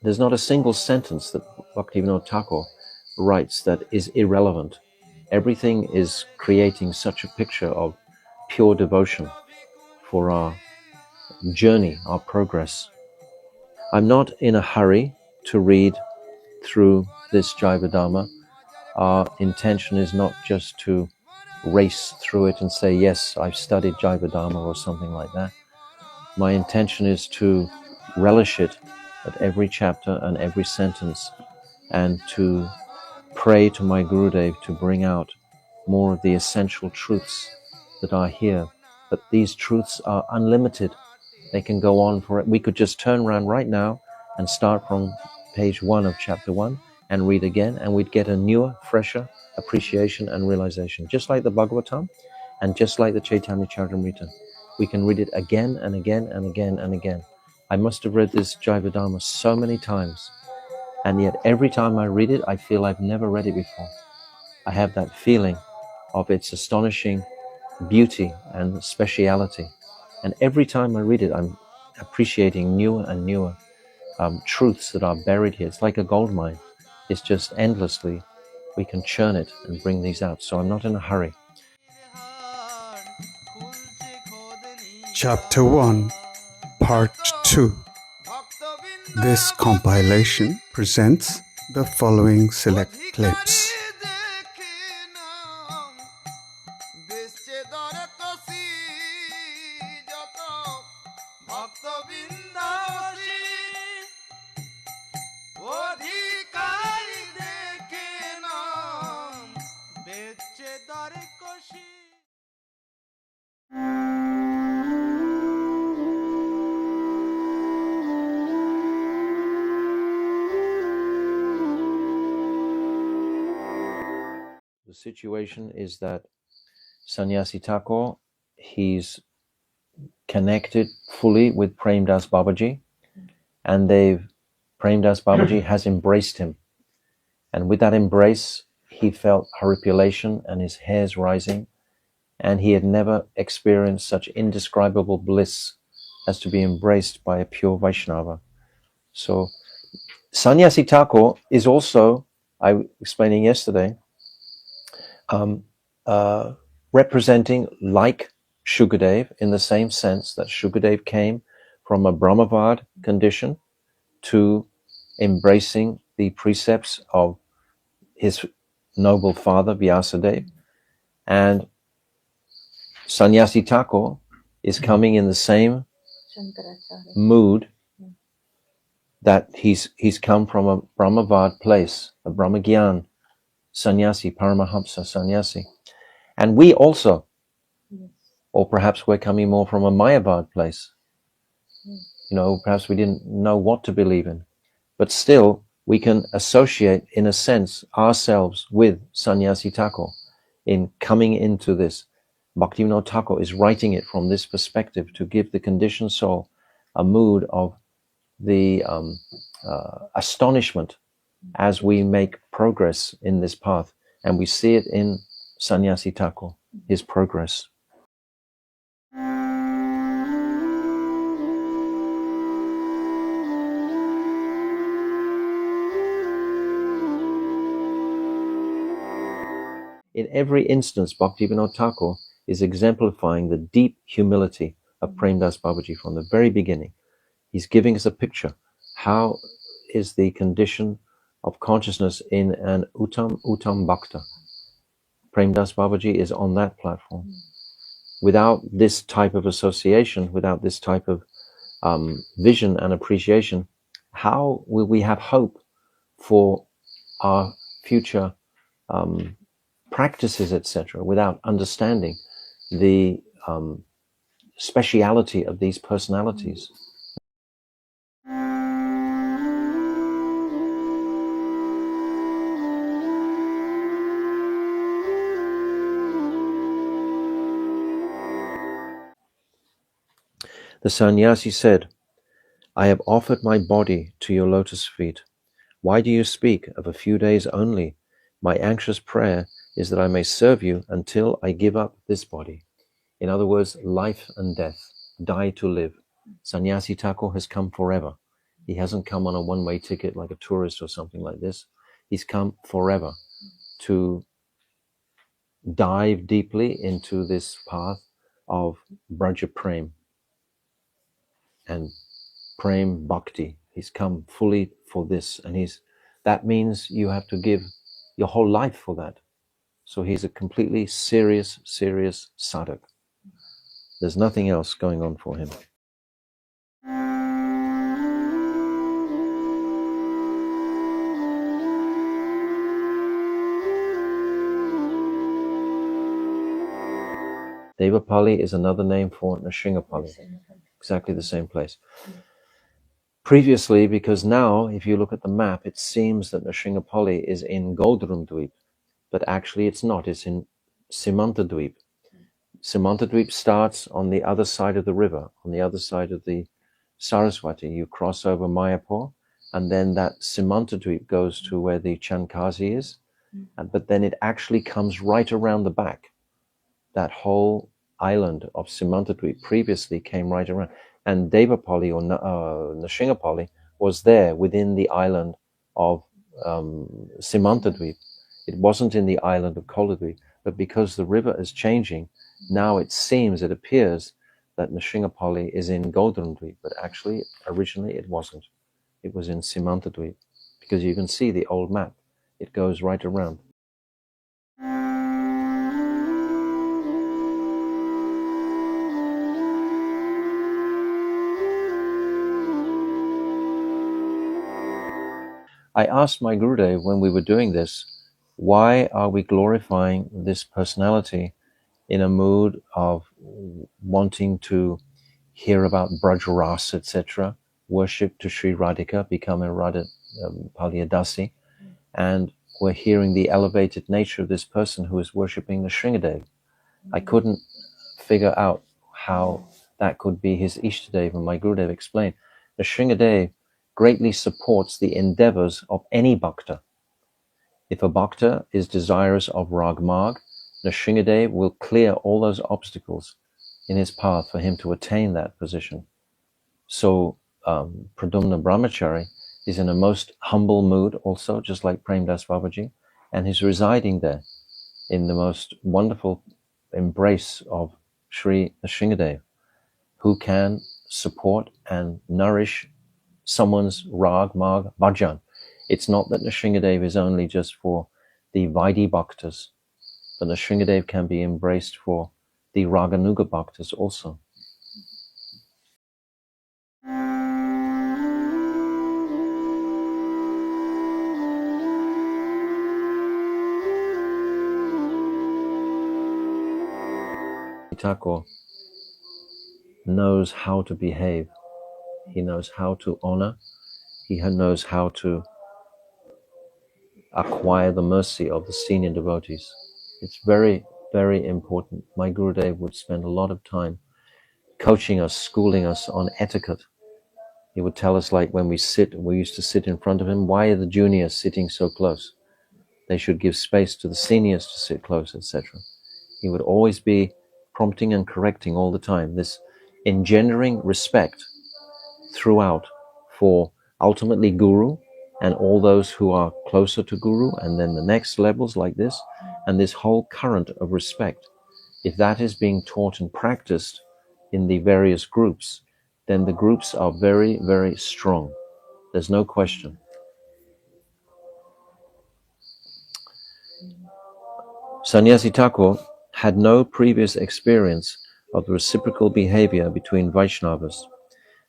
There's not a single sentence that Bhaktivedanta Thakur writes that is irrelevant. Everything is creating such a picture of pure devotion for our journey, our progress. I'm not in a hurry to read through this Jaiva Dharma. Our intention is not just to race through it and say, yes, I've studied Jaiva Dharma or something like that. My intention is to relish it at every chapter and every sentence, and to pray to my Gurudev to bring out more of the essential truths that are here. But these truths are unlimited. They can go on for it. We could just turn around right now and start from page 1 of chapter 1 and read again, and we'd get a newer, fresher appreciation and realization. Just like the Bhagavatam and just like the Chaitanya Charitamrita. We can read it again and again and again and again. I must have read this Jaiva Dharma so many times, and yet every time I read it, I feel I've never read it before. I have that feeling of its astonishing beauty and speciality. And every time I read it, I'm appreciating newer and newer truths that are buried here. It's like a gold mine. It's just endlessly, we can churn it and bring these out. So I'm not in a hurry. Chapter 1, Part 2. This compilation presents the following select clips. The situation is that Sannyasi Thakur, he's connected fully with Premdas Babaji, and Premdas Babaji has embraced him. And with that embrace, he felt horripilation and his hairs rising, and he had never experienced such indescribable bliss as to be embraced by a pure Vaishnava. So Sannyasi Thakur is also, I was explaining yesterday, representing like Shukadev, in the same sense that Shukadev came from a Brahmavad condition to embracing the precepts of his noble father Vyasadeva, and Sannyasi Thakur is coming in the same mood that he's come from a Brahmavad place, a Brahmagyan sannyasi, Paramahamsa sannyasi. And we also, or perhaps we're coming more from a Mayavad place. You know, perhaps we didn't know what to believe in. But still, we can associate, in a sense, ourselves with Sannyasi Thakur in coming into this. Bhaktivedanta Thakur is writing it from this perspective to give the conditioned soul a mood of the astonishment as we make progress in this path. And we see it in Sannyasi Thakur, his progress. In every instance, Bhaktivedanta Thakur is exemplifying the deep humility of Premdas Babaji from the very beginning. He's giving us a picture. How is the condition of consciousness in an Uttam Bhakta? Premdas Babaji is on that platform. Without this type of association, without this type of vision and appreciation, how will we have hope for our future practices, etc., without understanding the speciality of these personalities? The sannyasi said, "I have offered my body to your lotus feet. Why do you speak of a few days only? My anxious prayer is that I may serve you until I give up this body. In other words, life and death, die to live. Sannyasi Thakur has come forever. He hasn't come on a one-way ticket like a tourist or something like this. He's come forever to dive deeply into this path of Braja Prem and Prem Bhakti. He's come fully for this, and that means you have to give your whole life for that. So he's a completely serious sadhak. There's nothing else going on for him. Deva Palli is another name for Nrsimha Palli, exactly the same place. Previously, because now, if you look at the map, it seems that Nrsimha Palli is in Dweep, but actually it's not, it's in Simantadweep. Simantadweep starts on the other side of the river, on the other side of the Saraswati. You cross over Mayapur, and then that Simantadweep goes to where the Chankazi is, but then it actually comes right around the back. That whole island of Simantadweep previously came right around. And Devapalli or Nrsimha Palli was there within the island of Simantadweep. It wasn't in the island of Koladweep, but because the river is changing, now it appears that Nrsimha Palli is in Dweep, but actually, originally it wasn't. It was in Simantadweep, because you can see the old map. It goes right around. I asked my Gurudev when we were doing this, why are we glorifying this personality in a mood of wanting to hear about Brajras, etc., worship to Sri Radhika, become a Radha Palyadasi, and we're hearing the elevated nature of this person who is worshipping Nrsimhadev. I couldn't figure out how that could be his Ishtadev, and my Gurudev explained, Nrsimhadev greatly supports the endeavors of any bhakta. If a bhakta is desirous of Ragmarg, Nrsimhadev will clear all those obstacles in his path for him to attain that position. So Pradumna Brahmachari is in a most humble mood also, just like Premdas Babaji, and he's residing there in the most wonderful embrace of Sri Nrsimhadev, who can support and nourish someone's rag, marg, bhajan. It's not that Nrsimhadev is only just for the Vaidhi bhaktas, but Nrsimhadev can be embraced for the Raganuga bhaktas also. Thakur knows how to behave. He knows how to honor. He knows how to acquire the mercy of the senior devotees. It's very, very important. My Gurudev would spend a lot of time coaching us, schooling us on etiquette. He would tell us, like when we used to sit in front of him, why are the juniors sitting so close? They should give space to the seniors to sit close, etc. He would always be prompting and correcting all the time, this engendering respect throughout for ultimately Guru and all those who are closer to Guru, and then the next levels like this, and this whole current of respect. If that is being taught and practiced in the various groups, then the groups are very, very strong. There's no question. Sannyasi Thakur had no previous experience of the reciprocal behavior between Vaishnavas.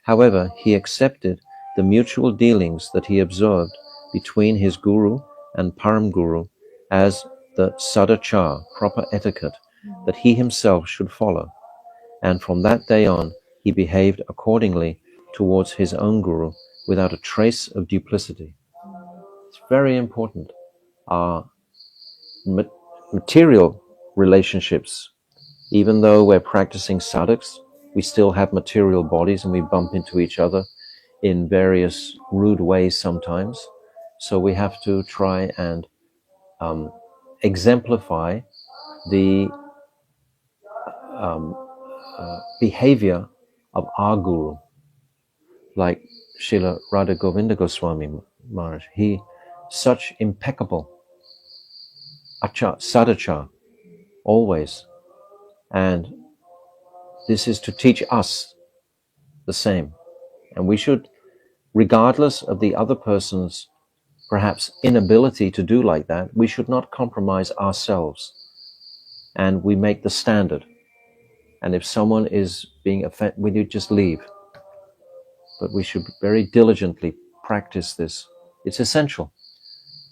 However, he accepted the mutual dealings that he observed between his guru and Param Guru as the sadachar, proper etiquette, that he himself should follow. And from that day on, he behaved accordingly towards his own guru without a trace of duplicity. It's very important. Our material relationships, even though we're practicing sadhaks, we still have material bodies and we bump into each other in various rude ways sometimes. So we have to try and exemplify the behavior of our Guru, like Srila Radha Govinda Goswami Maharaj. He, such impeccable sadachar, always. And this is to teach us the same. And we should, regardless of the other person's perhaps inability to do like that, we should not compromise ourselves. And we make the standard. And if someone is being offended, we need just leave. But we should very diligently practice this. It's essential.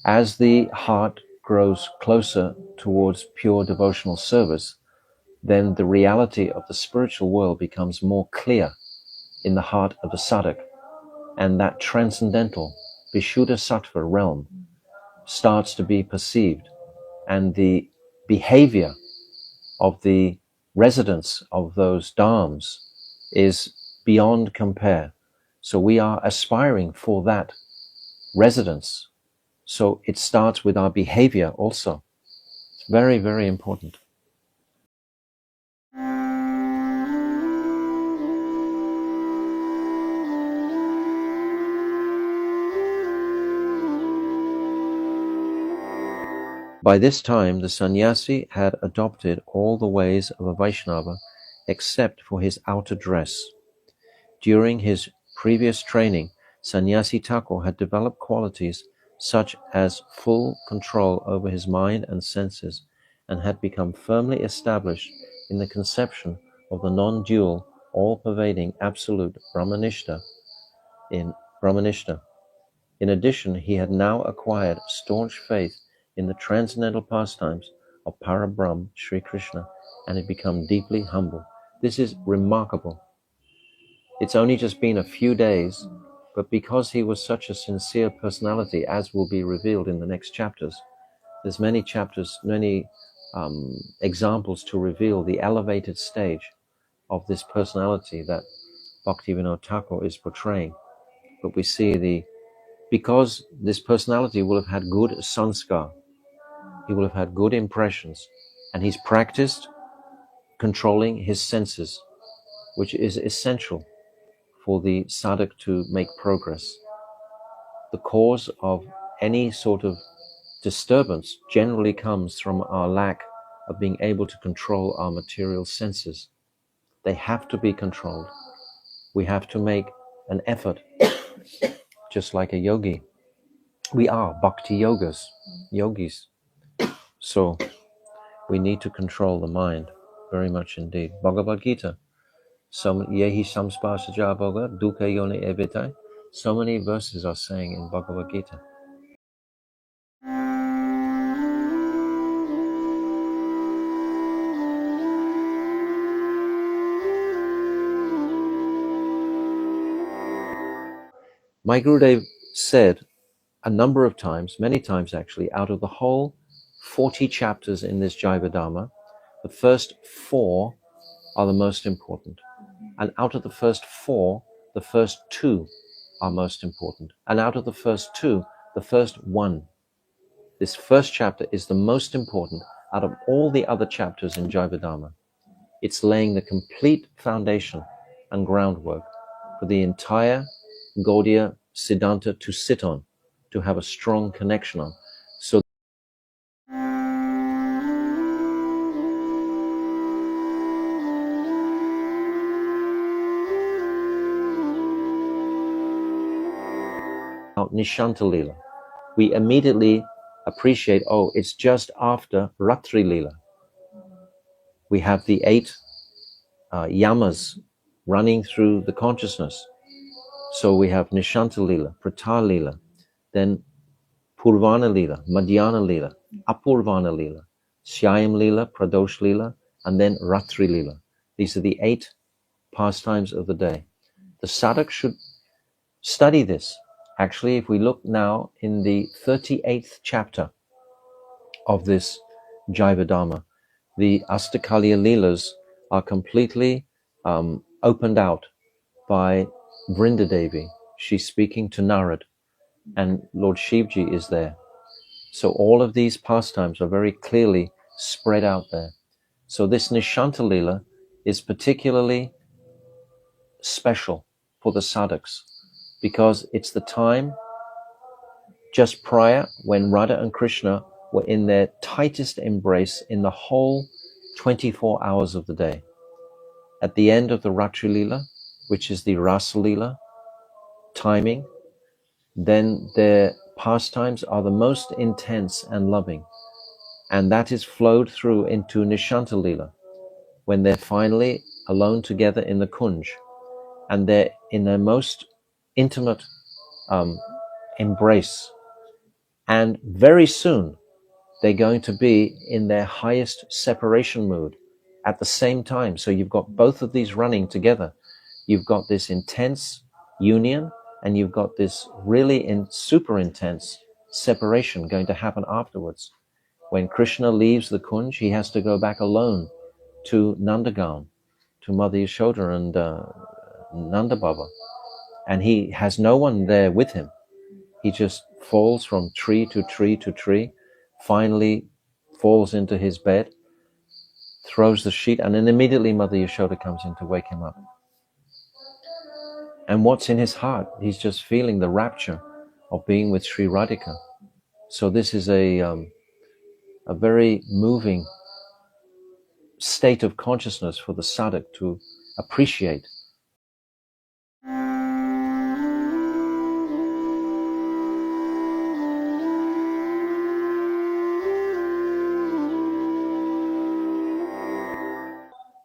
As the heart grows closer towards pure devotional service, then the reality of the spiritual world becomes more clear in the heart of the sadhak, and that transcendental Vishuddha Sattva realm starts to be perceived, and the behavior of the residents of those dhams is beyond compare. So we are aspiring for that residence. So it starts with our behavior also. It's very, very important. By this time, the sannyasi had adopted all the ways of a Vaishnava except for his outer dress. During his previous training, Sannyasi Thakur had developed qualities such as full control over his mind and senses, and had become firmly established in the conception of the non-dual, all-pervading absolute Brahmanishta. In addition, he had now acquired staunch faith in the transcendental pastimes of Parabrahm Sri Krishna, and had become deeply humble. This is remarkable. It's only just been a few days, but because he was such a sincere personality, as will be revealed in the next chapters, there's many chapters, many examples to reveal the elevated stage of this personality that Bhaktivedanta Thakur is portraying. But we see because this personality will have had good sanskar, he will have had good impressions, and he's practiced controlling his senses, which is essential for the sadhak to make progress. The cause of any sort of disturbance generally comes from our lack of being able to control our material senses. They have to be controlled. We have to make an effort, just like a yogi. We are bhakti yogis. So we need to control the mind very much indeed. Bhagavad Gita. Yehi samsparsaja bhoga dukkha yoni evitai. So many verses are saying in Bhagavad Gita. My Gurudev said a number of times, many times actually, out of the whole 40 chapters in this Jaiva Dharma, the first 4 are the most important. And out of the first 4, the first 2 are most important. And out of the first 2, the first 1. This first chapter is the most important out of all the other chapters in Jaiva Dharma. It's laying the complete foundation and groundwork for the entire Gaudiya Siddhanta to sit on, to have a strong connection on. So Nishanta Lila, we immediately appreciate, it's just after Ratri Lila. We have the 8 yamas running through the consciousness. So we have Nishanta Lila, Prata Lila, then Purvana Lila, Madhyana Lila, Apurvana Lila, Shyam Lila, Pradosh Lila, and then Ratri Lila. These are the 8 pastimes of the day. The sadhak should study this. Actually, if we look now in the 38th chapter of this Jaiva Dharma, the Asta Kalia Leelas are completely opened out by Vrindadevi. She's speaking to Narad, and Lord Shivji is there. So all of these pastimes are very clearly spread out there. So this Nishanta Lila is particularly special for the sadhaks because it's the time just prior when Radha and Krishna were in their tightest embrace in the whole 24 hours of the day. At the end of the Ratri Lila, which is the Rasa Lila timing, then their pastimes are the most intense and loving. And that is flowed through into Nishanta Lila, when they're finally alone together in the Kunj, and they're in their most intimate embrace. And very soon, they're going to be in their highest separation mood at the same time. So you've got both of these running together. You've got this intense union, and you've got this really super intense separation going to happen afterwards. When Krishna leaves the Kunj, he has to go back alone to Nandagaon, to Mother Yashoda and Nanda Baba. And he has no one there with him. He just falls from tree to tree to tree, finally falls into his bed, throws the sheet, and then immediately Mother Yashoda comes in to wake him up. And what's in his heart? He's just feeling the rapture of being with Sri Radhika. So this is a very moving state of consciousness for the sadhak to appreciate.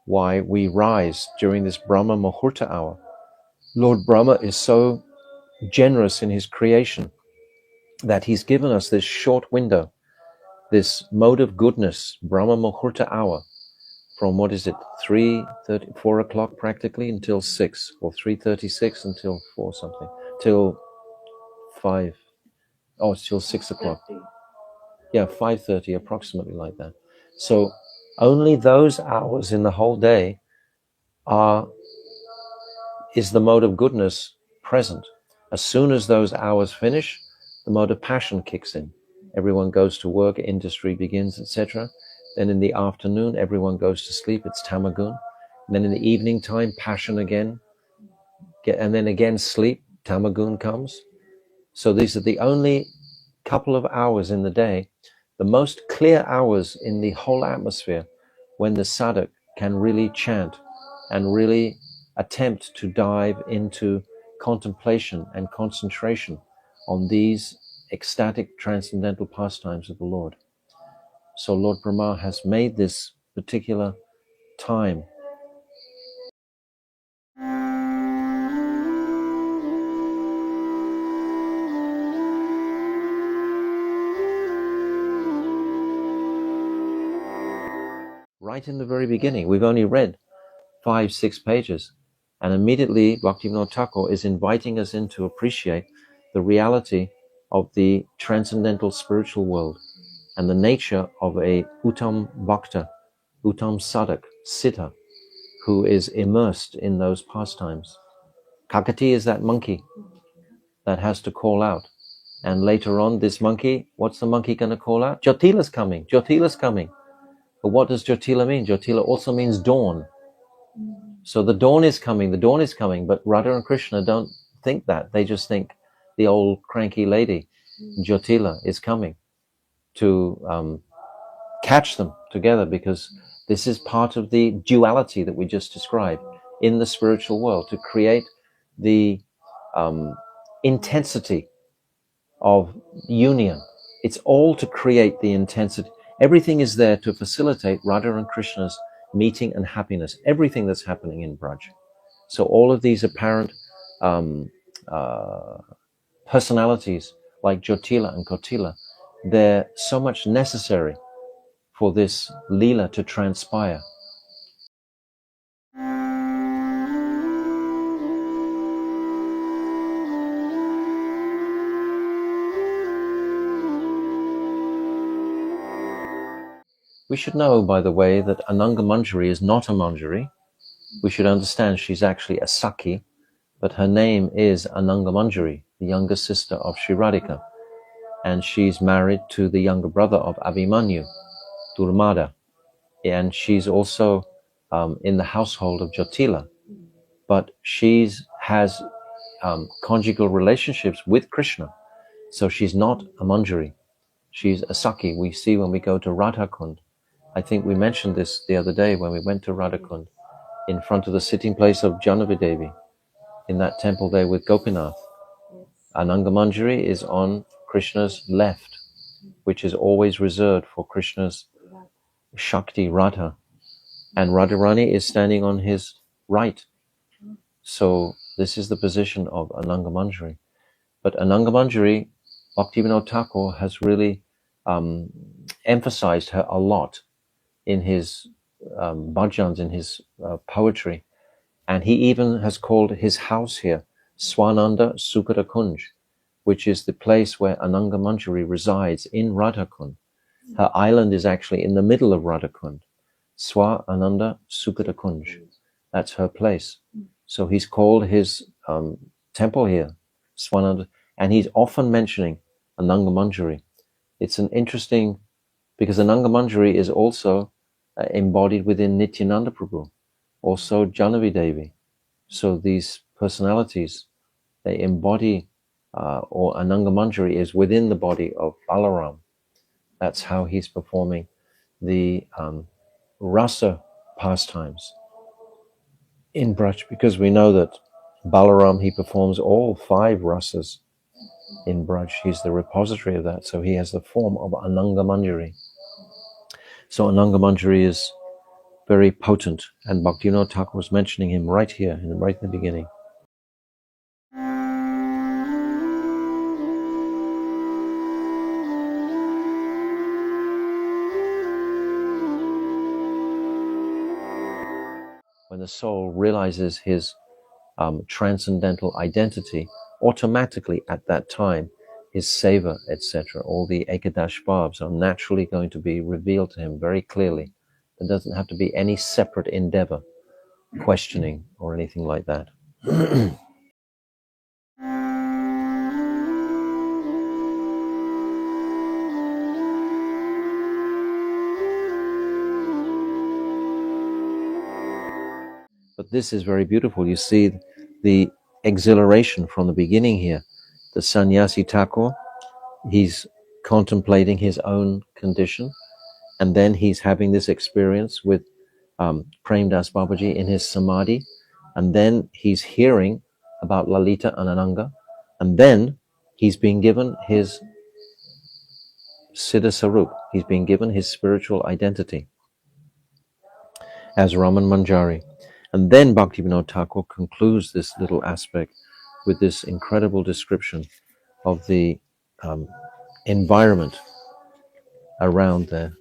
Why we rise during this Brahma Muhurta hour. Lord Brahma is so generous in his creation that he's given us this short window, this mode of goodness, Brahma Muhurta hour, from 3:30, 4 o'clock practically until 6, or 3:36 until 4 something, till 5, it's till 6 o'clock. Yeah, 5:30, approximately like that. So only those hours in the whole day is the mode of goodness present. As soon as those hours finish, the mode of passion kicks in. Everyone goes to work, industry begins, etc. Then in the afternoon, everyone goes to sleep, it's tamagun. And then in the evening time, passion again. And then again, sleep, tamagun comes. So these are the only couple of hours in the day, the most clear hours in the whole atmosphere, when the sadhak can really chant and really attempt to dive into contemplation and concentration on these ecstatic transcendental pastimes of the Lord. So Lord Brahma has made this particular time right in the very beginning. We've only read 5-6 pages, and immediately Bhaktivedanta Thakur is inviting us in to appreciate the reality of the transcendental spiritual world and the nature of a Uttam Bhakta, Uttam Sadhak, Siddha, who is immersed in those pastimes. Kakati is that monkey that has to call out. And later on, this monkey, what's the monkey going to call out? Jyotila's coming, Jyotila's coming. But what does Jyotila mean? Jyotila also means dawn. So the dawn is coming, but Radha and Krishna don't think that. They just think the old cranky lady, Jyotila, is coming to catch them together, because this is part of the duality that we just described in the spiritual world, to create the intensity of union. It's all to create the intensity. Everything is there to facilitate Radha and Krishna's meeting and happiness, everything that's happening in Braj. So all of these apparent personalities like Jyotila and Kotila, they're so much necessary for this Lila to transpire. We should know, by the way, that Ananga Manjari is not a Manjari. We should understand she's actually a Sakhi, but her name is Ananga Manjari, the younger sister of Sri Radhika. and she's married to the younger brother of Abhimanyu, Durmada, and she's also in the household of Jotila, but she has conjugal relationships with Krishna, so she's not a Manjari, she's a Saki. We see when we go to Radhakund, I think we mentioned this the other day when we went to Radhakund, in front of the sitting place of Janavi Devi, in that temple there with Gopinath. Ananga Manjari is on Krishna's left, which is always reserved for Krishna's Shakti Radha, and Radharani is standing on his right. So this is the position of Ananga Manjari. But Ananga Manjari, Bhaktivinoda Thakur has really emphasized her a lot in his bhajans, in his poetry. And he even has called his house here Swananda Sukata Kunj, which is the place where Ananga Manjari resides in Radhakund. Her island is actually in the middle of Radhakund. Swa Ananda Sukata Kunj. That's her place. So he's called his temple here Swananda, and he's often mentioning Ananga Manjari. It's an interesting, because Ananga Manjari is also embodied within Nityananda Prabhu, also Janavi Devi. So these personalities, they embody, or Ananga Manjari is within the body of Balaram. That's how he's performing the rasa pastimes in Braj, because we know that Balaram, he performs all 5 rasas in Braj. He's the repository of that, so he has the form of Ananga Manjari. So Ananga Manjari is very potent, and Bhaktivinoda Thakur was mentioning him right here, right in the beginning. When the soul realizes his transcendental identity, automatically at that time, his seva, etc., all the Ekadash Bhavs are naturally going to be revealed to him very clearly. There doesn't have to be any separate endeavor, questioning, or anything like that. But this is very beautiful. You see the exhilaration from the beginning here. The sannyasi Thakur, he's contemplating his own condition, and then he's having this experience with Prem Das Babaji in his samadhi, and then he's hearing about Lalita and Ananga, and then he's being given his Siddha Sarup, he's being given his spiritual identity as Raman Manjari. And then Bhaktivinoda Thakur concludes this little aspect with this incredible description of the environment around there.